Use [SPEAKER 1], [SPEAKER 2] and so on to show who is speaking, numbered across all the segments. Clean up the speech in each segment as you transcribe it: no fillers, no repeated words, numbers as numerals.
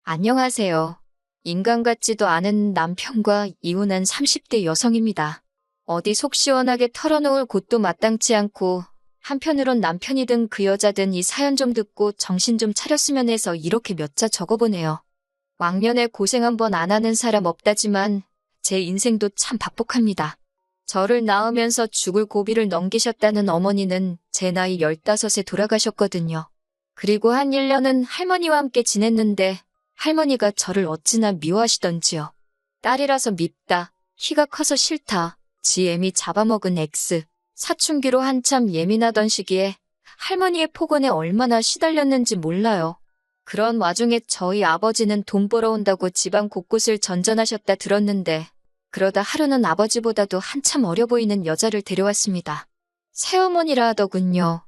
[SPEAKER 1] 안녕하세요. 인간 같지도 않은 남편과 이혼한 30대 여성입니다. 어디 속 시원하게 털어놓을 곳도 마땅치 않고 한편으론 남편이든 그 여자든 이 사연 좀 듣고 정신 좀 차렸으면 해서 이렇게 몇 자 적어보네요. 왕년에 고생 한 번 안 하는 사람 없다지만 제 인생도 참 박복합니다. 저를 낳으면서 죽을 고비를 넘기셨다는 어머니는 제 나이 15에 돌아가셨거든요. 그리고 한 1년은 할머니와 함께 지냈는데 할머니가 저를 어찌나 미워하시던지요. 딸이라서 밉다, 키가 커서 싫다, 지 애미 잡아먹은 X, 사춘기로 한참 예민하던 시기에 할머니의 폭언에 얼마나 시달렸는지 몰라요. 그런 와중에 저희 아버지는 돈 벌어온다고 집안 곳곳을 전전하셨다 들었는데 그러다 하루는 아버지보다도 한참 어려 보이는 여자를 데려왔습니다. 새어머니라 하더군요.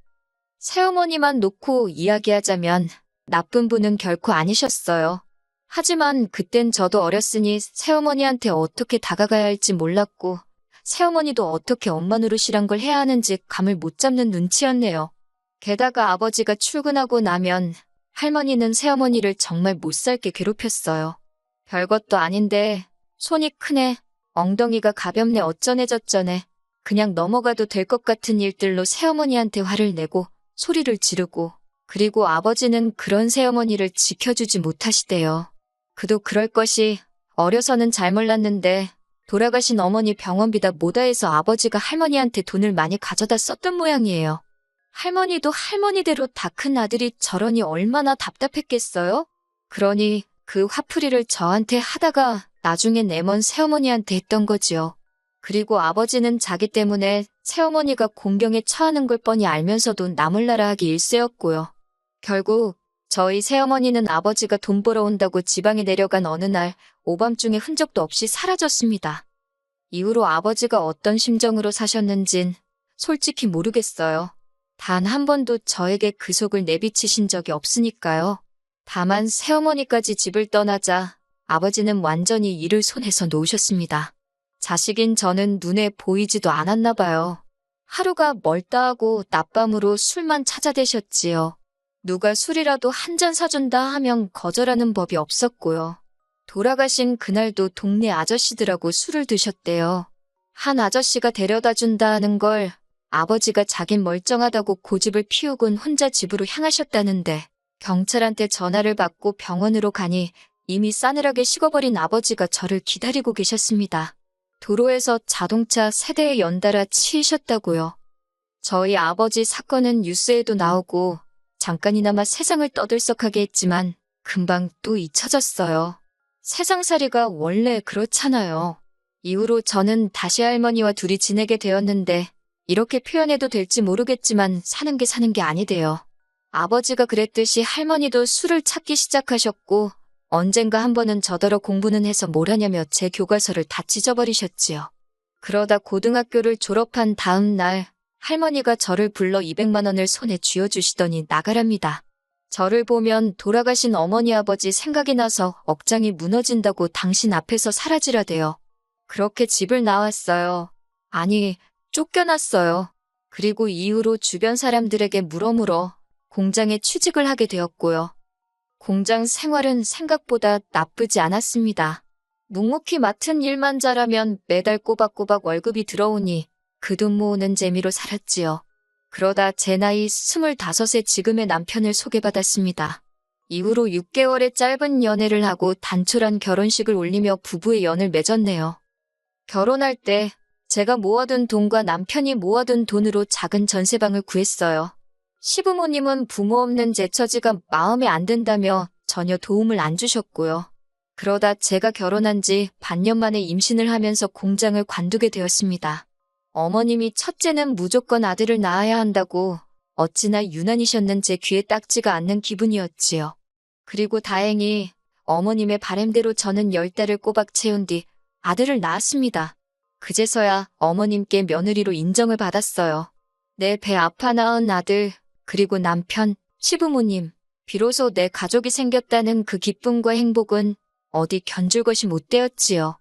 [SPEAKER 1] 새어머니만 놓고 이야기하자면 나쁜 분은 결코 아니셨어요. 하지만 그땐 저도 어렸으니 새어머니한테 어떻게 다가가야 할지 몰랐고 새어머니도 어떻게 엄마 노릇이란 걸 해야 하는지 감을 못 잡는 눈치였네요. 게다가 아버지가 출근하고 나면 할머니는 새어머니를 정말 못살게 괴롭혔어요. 별것도 아닌데 손이 크네, 엉덩이가 가볍네 어쩌네 저쩌네 그냥 넘어가도 될 것 같은 일들로 새어머니한테 화를 내고 소리를 지르고 그리고 아버지는 그런 새어머니를 지켜주지 못하시대요. 그도 그럴 것이 어려서는 잘 몰랐는데 돌아가신 어머니 병원비다 뭐다 해서 아버지가 할머니한테 돈을 많이 가져다 썼던 모양이에요. 할머니도 할머니대로 다 큰 아들이 저러니 얼마나 답답했겠어요? 그러니 그 화풀이를 저한테 하다가 나중엔 애먼 새어머니한테 했던 거지요. 그리고 아버지는 자기 때문에 새어머니가 공경에 처하는 걸 뻔히 알면서도 나몰라라 하기 일쑤였고요. 결국 저희 새어머니는 아버지가 돈 벌어온다고 지방에 내려간 어느 날 오밤중에 흔적도 없이 사라졌습니다. 이후로 아버지가 어떤 심정으로 사셨는진 솔직히 모르겠어요. 단 한 번도 저에게 그 속을 내비치신 적이 없으니까요. 다만 새어머니까지 집을 떠나자 아버지는 완전히 일을 손에서 놓으셨습니다. 자식인 저는 눈에 보이지도 않았나 봐요. 하루가 멀다 하고 낮밤으로 술만 찾아대셨지요. 누가 술이라도 한 잔 사준다 하면 거절하는 법이 없었고요. 돌아가신 그날도 동네 아저씨들하고 술을 드셨대요. 한 아저씨가 데려다 준다 하는 걸 아버지가 자긴 멀쩡하다고 고집을 피우곤 혼자 집으로 향하셨다는데 경찰한테 전화를 받고 병원으로 가니 이미 싸늘하게 식어버린 아버지가 저를 기다리고 계셨습니다. 도로에서 자동차 세대에 연달아 치이셨다고요. 저희 아버지 사건은 뉴스에도 나오고 잠깐이나마 세상을 떠들썩하게 했지만 금방 또 잊혀졌어요. 세상살이가 원래 그렇잖아요. 이후로 저는 다시 할머니와 둘이 지내게 되었는데 이렇게 표현해도 될지 모르겠지만 사는 게 아니대요. 아버지가 그랬듯이 할머니도 술을 찾기 시작하셨고 언젠가 한 번은 저더러 공부는 해서 뭘 하냐며 제 교과서를 다 찢어버리셨지요. 그러다 고등학교를 졸업한 다음 날 할머니가 저를 불러 200만 원을 손에 쥐어주시더니 나가랍니다. 저를 보면 돌아가신 어머니 아버지 생각이 나서 억장이 무너진다고 당신 앞에서 사라지라대요. 그렇게 집을 나왔어요. 아니, 쫓겨났어요. 그리고 이후로 주변 사람들에게 물어물어 공장에 취직을 하게 되었고요. 공장 생활은 생각보다 나쁘지 않았습니다. 묵묵히 맡은 일만 잘하면 매달 꼬박꼬박 월급이 들어오니 그 돈 모으는 재미로 살았지요. 그러다 제 나이 25에 지금의 남편을 소개받았습니다. 이후로 6개월의 짧은 연애를 하고 단촐한 결혼식을 올리며 부부의 연을 맺었네요. 결혼할 때 제가 모아둔 돈과 남편이 모아둔 돈으로 작은 전세방을 구했어요. 시부모님은 부모 없는 제 처지가 마음에 안 든다며 전혀 도움을 안 주셨고요. 그러다 제가 결혼한 지 반년 만에 임신을 하면서 공장을 관두게 되었습니다. 어머님이 첫째는 무조건 아들을 낳아야 한다고 어찌나 유난이셨는 제 귀에 딱지가 않는 기분이었지요. 그리고 다행히 어머님의 바램대로 저는 10달을 꼬박 채운 뒤 아들을 낳았습니다. 그제서야 어머님께 며느리로 인정을 받았어요. 내 배 아파 낳은 아들, 그리고 남편, 시부모님, 비로소 내 가족이 생겼다는 그 기쁨과 행복은 어디 견줄 것이 못 되었지요.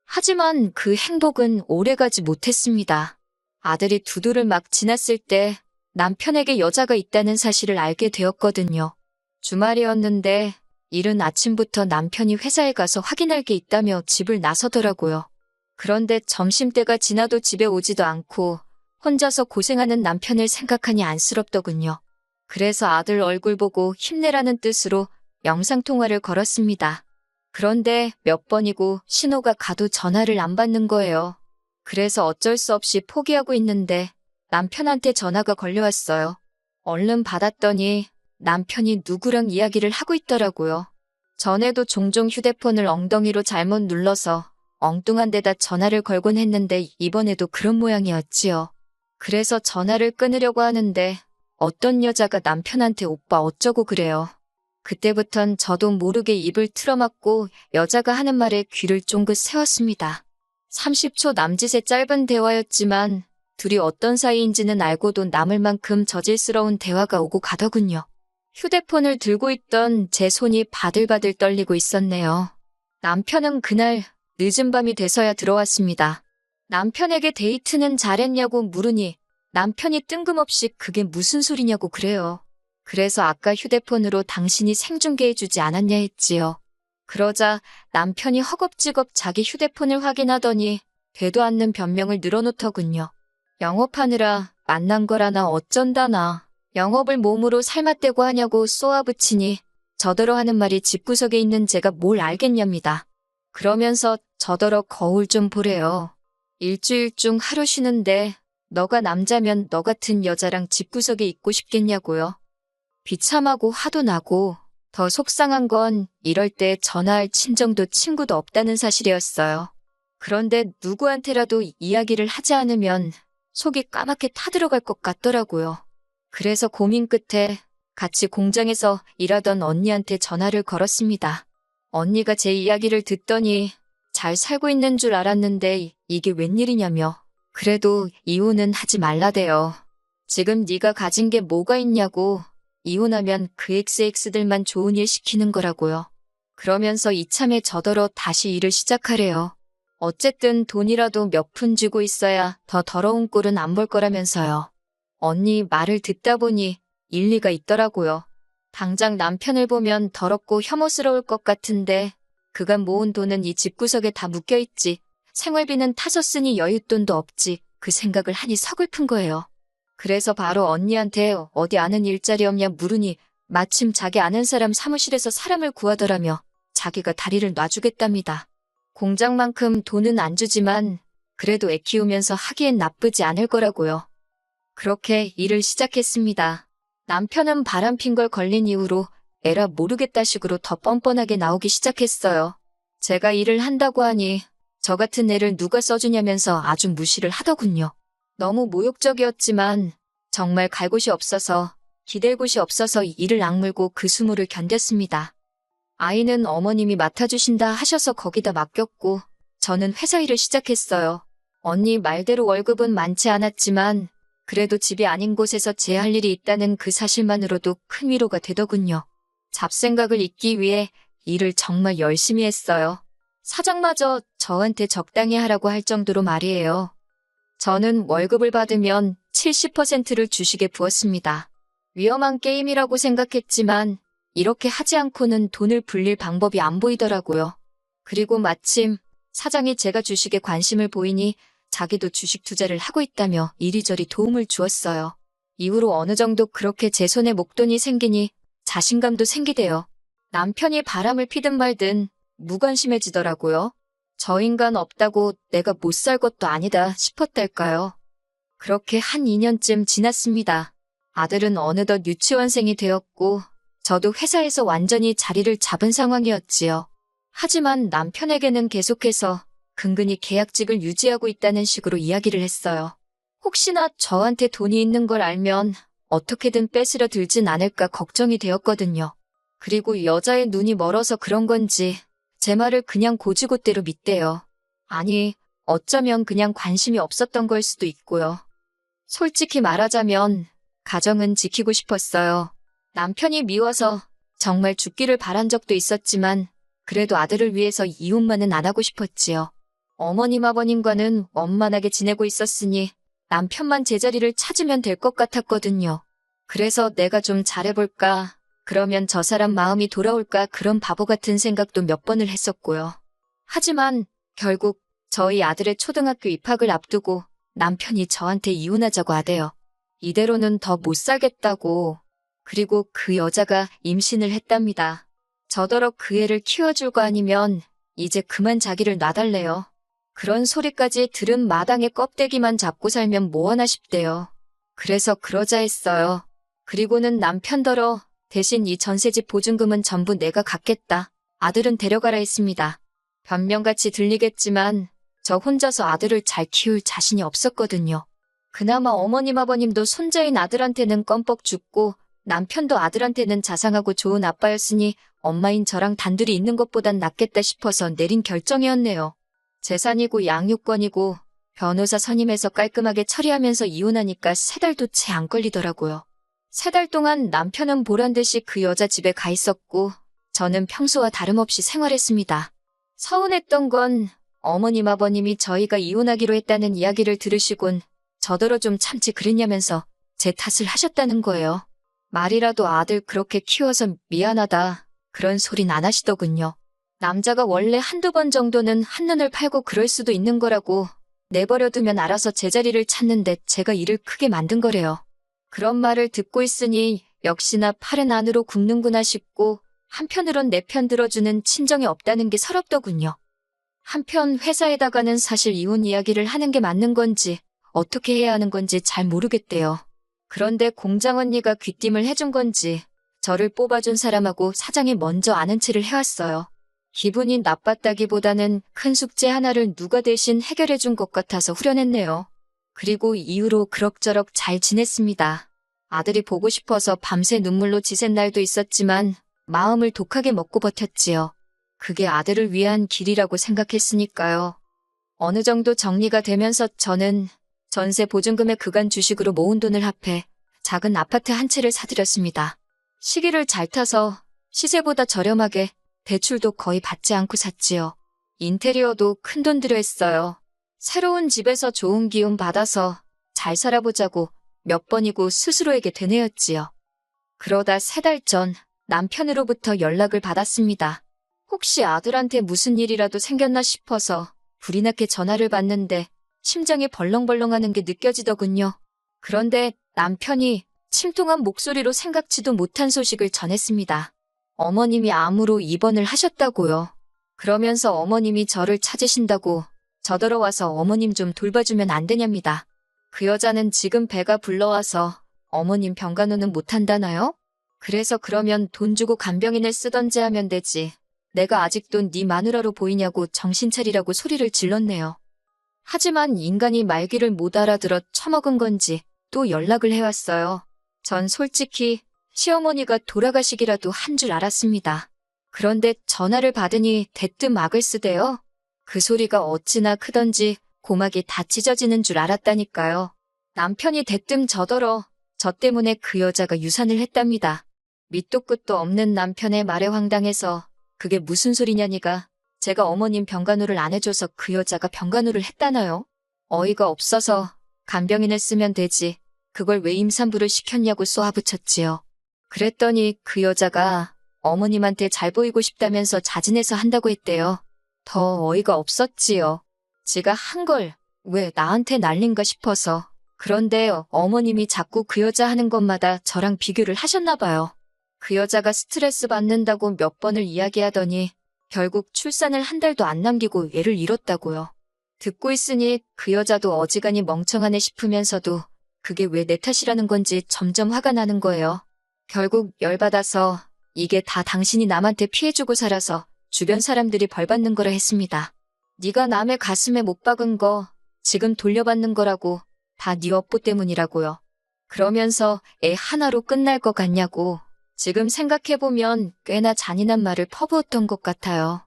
[SPEAKER 1] 하지만 그 행복은 오래가지 못했습니다. 아들이 2돌을 막 지났을 때 남편에게 여자가 있다는 사실을 알게 되었거든요. 주말이었는데 이른 아침부터 남편이 회사에 가서 확인할 게 있다며 집을 나서더라고요. 그런데 점심때가 지나도 집에 오지도 않고 혼자서 고생하는 남편을 생각하니 안쓰럽더군요. 그래서 아들 얼굴 보고 힘내라는 뜻으로 영상통화를 걸었습니다. 그런데 몇 번이고 신호가 가도 전화를 안 받는 거예요. 그래서 어쩔 수 없이 포기하고 있는데 남편한테 전화가 걸려왔어요. 얼른 받았더니 남편이 누구랑 이야기를 하고 있더라고요. 전에도 종종 휴대폰을 엉덩이로 잘못 눌러서 엉뚱한 데다 전화를 걸곤 했는데 이번에도 그런 모양이었지요. 그래서 전화를 끊으려고 하는데 어떤 여자가 남편한테 오빠 어쩌고 그래요. 그때부턴 저도 모르게 입을 틀어막고 여자가 하는 말에 귀를 쫑긋 세웠습니다. 30초 남짓의 짧은 대화였지만 둘이 어떤 사이인지는 알고도 남을 만큼 저질스러운 대화가 오고 가더군요. 휴대폰을 들고 있던 제 손이 바들바들 떨리고 있었네요. 남편은 그날 늦은 밤이 돼서야 들어왔습니다. 남편에게 데이트는 잘했냐고 물으니 남편이 뜬금없이 그게 무슨 소리냐고 그래요. 그래서 아까 휴대폰으로 당신이 생중계해주지 않았냐 했지요. 그러자 남편이 허겁지겁 자기 휴대폰을 확인하더니 되도 않는 변명을 늘어놓더군요. 영업하느라 만난 거라나 어쩐다나 영업을 몸으로 삶아떼고 하냐고 쏘아붙이니 저더러 하는 말이 집구석에 있는 제가 뭘 알겠냐입니다. 그러면서 저더러 거울 좀 보래요. 일주일 중 하루 쉬는데 너가 남자면 너 같은 여자랑 집구석에 있고 싶겠냐고요. 비참하고 화도 나고 더 속상한 건 이럴 때 전화할 친정도 친구도 없다는 사실이었어요. 그런데 누구한테라도 이야기를 하지 않으면 속이 까맣게 타들어갈 것 같더라고요. 그래서 고민 끝에 같이 공장에서 일하던 언니한테 전화를 걸었습니다. 언니가 제 이야기를 듣더니 잘 살고 있는 줄 알았는데 이게 웬일이냐며 그래도 이혼은 하지 말라대요. 지금 네가 가진 게 뭐가 있냐고 이혼하면 그 XX들만 좋은 일 시키는 거라고요. 그러면서 이참에 저더러 다시 일을 시작하래요. 어쨌든 돈이라도 몇 푼 쥐고 있어야 더 더러운 꼴은 안 볼 거라면서요. 언니 말을 듣다 보니 일리가 있더라고요. 당장 남편을 보면 더럽고 혐오스러울 것 같은데 그간 모은 돈은 이 집구석에 다 묶여있지. 생활비는 타서 쓰니 여윳돈도 없지. 그 생각을 하니 서글픈 거예요. 그래서 바로 언니한테 어디 아는 일자리 없냐 물으니 마침 자기 아는 사람 사무실에서 사람을 구하더라며 자기가 다리를 놔주겠답니다. 공장만큼 돈은 안 주지만 그래도 애 키우면서 하기엔 나쁘지 않을 거라고요. 그렇게 일을 시작했습니다. 남편은 바람핀 걸 걸린 이후로 에라 모르겠다 식으로 더 뻔뻔하게 나오기 시작했어요. 제가 일을 한다고 하니 저 같은 애를 누가 써주냐면서 아주 무시를 하더군요. 너무 모욕적이었지만 정말 갈 곳이 없어서 기댈 곳이 없어서 이를 악물고 그 수모를 견뎠습니다. 아이는 어머님이 맡아주신다 하셔서 거기다 맡겼고 저는 회사 일을 시작했어요. 언니 말대로 월급은 많지 않았지만 그래도 집이 아닌 곳에서 제 할 일이 있다는 그 사실만으로도 큰 위로가 되더군요. 잡생각을 잊기 위해 일을 정말 열심히 했어요. 사장마저 저한테 적당히 하라고 할 정도로 말이에요. 저는 월급을 받으면 70%를 주식에 부었습니다. 위험한 게임이라고 생각했지만 이렇게 하지 않고는 돈을 불릴 방법이 안 보이더라고요. 그리고 마침 사장이 제가 주식에 관심을 보이니 자기도 주식 투자를 하고 있다며 이리저리 도움을 주었어요. 이후로 어느 정도 그렇게 제 손에 목돈이 생기니 자신감도 생기대요. 남편이 바람을 피든 말든 무관심해지더라고요. 저 인간 없다고 내가 못 살 것도 아니다 싶었달까요. 그렇게 한 2년쯤 지났습니다. 아들은 어느덧 유치원생이 되었고 저도 회사에서 완전히 자리를 잡은 상황이었지요. 하지만 남편에게는 계속해서 근근히 계약직을 유지하고 있다는 식으로 이야기를 했어요. 혹시나 저한테 돈이 있는 걸 알면 어떻게든 뺏으려 들진 않을까 걱정이 되었거든요. 그리고 여자의 눈이 멀어서 그런 건지 제 말을 그냥 고지고대로 믿대요. 아니, 어쩌면 그냥 관심이 없었던 걸 수도 있고요. 솔직히 말하자면 가정은 지키고 싶었어요. 남편이 미워서 정말 죽기를 바란 적도 있었지만 그래도 아들을 위해서 이혼만은 안 하고 싶었지요. 어머님 아버님과는 원만하게 지내고 있었으니 남편만 제자리를 찾으면 될 것 같았거든요. 그래서 내가 좀 잘해볼까 그러면 저 사람 마음이 돌아올까 그런 바보 같은 생각도 몇 번을 했었고요. 하지만 결국 저희 아들의 초등학교 입학을 앞두고 남편이 저한테 이혼하자고 하대요. 이대로는 더 못 살겠다고. 그리고 그 여자가 임신을 했답니다. 저더러 그 애를 키워줄 거 아니면 이제 그만 자기를 놔달래요. 그런 소리까지 들은 마당에 껍데기만 잡고 살면 뭐하나 싶대요. 그래서 그러자 했어요. 그리고는 남편더러 대신 이 전세집 보증금은 전부 내가 갚겠다. 아들은 데려가라 했습니다. 변명같이 들리겠지만 저 혼자서 아들을 잘 키울 자신이 없었거든요. 그나마 어머님 아버님도 손자인 아들한테는 껌뻑 죽고 남편도 아들한테는 자상하고 좋은 아빠였으니 엄마인 저랑 단둘이 있는 것보단 낫겠다 싶어서 내린 결정이었네요. 재산이고 양육권이고 변호사 선임해서 깔끔하게 처리하면서 이혼하니까 3달도 채 안 걸리더라고요. 3달 동안 남편은 보란듯이 그 여자 집에 가 있었고 저는 평소와 다름없이 생활했습니다. 서운했던 건 어머님 아버님이 저희가 이혼하기로 했다는 이야기를 들으시곤 저더러 좀 참지 그랬냐면서 제 탓을 하셨다는 거예요. 말이라도 아들 그렇게 키워서 미안하다 그런 소린 안 하시더군요. 남자가 원래 한두 번 정도는 한눈을 팔고 그럴 수도 있는 거라고 내버려두면 알아서 제자리를 찾는데 제가 일을 크게 만든 거래요. 그런 말을 듣고 있으니 역시나 팔은 안으로 굽는구나 싶고 한편으론 내 편 들어주는 친정이 없다는 게 서럽더군요. 한편 회사에다가는 사실 이혼 이야기를 하는 게 맞는 건지 어떻게 해야 하는 건지 잘 모르겠대요. 그런데 공장 언니가 귀띔을 해준 건지 저를 뽑아준 사람하고 사장이 먼저 아는 체를 해왔어요. 기분이 나빴다기보다는 큰 숙제 하나를 누가 대신 해결해준 것 같아서 후련했네요. 그리고 이후로 그럭저럭 잘 지냈습니다. 아들이 보고 싶어서 밤새 눈물로 지샌 날도 있었지만 마음을 독하게 먹고 버텼지요. 그게 아들을 위한 길이라고 생각했으니까요. 어느 정도 정리가 되면서 저는 전세 보증금의 그간 주식으로 모은 돈을 합해 작은 아파트 한 채를 사들였습니다. 시기를 잘 타서 시세보다 저렴하게 대출도 거의 받지 않고 샀지요. 인테리어도 큰돈 들여 했어요. 새로운 집에서 좋은 기운 받아서 잘 살아보자고 몇 번이고 스스로에게 되뇌었지요. 그러다 3달 전 남편으로부터 연락을 받았습니다. 혹시 아들한테 무슨 일이라도 생겼나 싶어서 불이 나게 전화를 받는데 심장이 벌렁벌렁하는 게 느껴지더군요. 그런데 남편이 침통한 목소리로 생각지도 못한 소식을 전했습니다. 어머님이 암으로 입원을 하셨다고요. 그러면서 어머님이 저를 찾으신다고 저더러 와서 어머님 좀 돌봐주면 안 되냐입니다. 그 여자는 지금 배가 불러와서 어머님 병간호는 못한다나요? 그래서 그러면 돈 주고 간병인을 쓰던지 하면 되지. 내가 아직도 네 마누라로 보이냐고 정신 차리라고 소리를 질렀네요. 하지만 인간이 말귀를 못 알아들어 처먹은 건지 또 연락을 해왔어요. 전 솔직히 시어머니가 돌아가시기라도 한 줄 알았습니다. 그런데 전화를 받으니 대뜸 악을 쓰대요. 그 소리가 어찌나 크던지 고막이 다 찢어지는 줄 알았다니까요. 남편이 대뜸 저더러 저 때문에 그 여자가 유산을 했답니다. 밑도 끝도 없는 남편의 말에 황당해서 그게 무슨 소리냐니가 제가 어머님 병간호를 안 해줘서 그 여자가 병간호를 했다나요? 어이가 없어서 간병인을 쓰면 되지. 그걸 왜 임산부를 시켰냐고 쏘아붙였지요. 그랬더니 그 여자가 어머님한테 잘 보이고 싶다면서 자진해서 한다고 했대요. 더 어이가 없었지요. 지가 한 걸 왜 나한테 날린가 싶어서. 그런데 어머님이 자꾸 그 여자 하는 것마다 저랑 비교를 하셨나 봐요. 그 여자가 스트레스 받는다고 몇 번을 이야기하더니 결국 출산을 한 달도 안 남기고 애를 잃었다고요. 듣고 있으니 그 여자도 어지간히 멍청하네 싶으면서도 그게 왜 내 탓이라는 건지 점점 화가 나는 거예요. 결국 열받아서 이게 다 당신이 남한테 피해주고 살아서 주변 사람들이 벌 받는 거라 했습니다. 네가 남의 가슴에 못 박은 거 지금 돌려받는 거라고 다 네 업보 때문이라고요. 그러면서 애 하나로 끝날 것 같냐고 지금 생각해보면 꽤나 잔인한 말을 퍼부었던 것 같아요.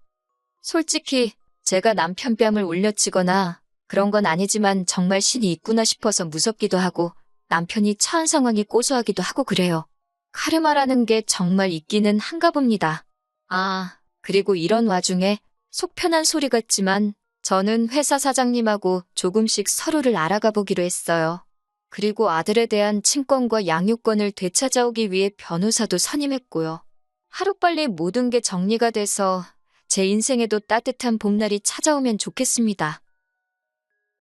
[SPEAKER 1] 솔직히 제가 남편 뺨을 올려치거나 그런 건 아니지만 정말 신이 있구나 싶어서 무섭기도 하고 남편이 처한 상황이 고소하기도 하고 그래요. 카르마라는 게 정말 있기는 한가 봅니다. 아, 그리고 이런 와중에 속 편한 소리 같지만 저는 회사 사장님하고 조금씩 서로를 알아가 보기로 했어요. 그리고 아들에 대한 친권과 양육권을 되찾아오기 위해 변호사도 선임했고요. 하루빨리 모든 게 정리가 돼서 제 인생에도 따뜻한 봄날이 찾아오면 좋겠습니다.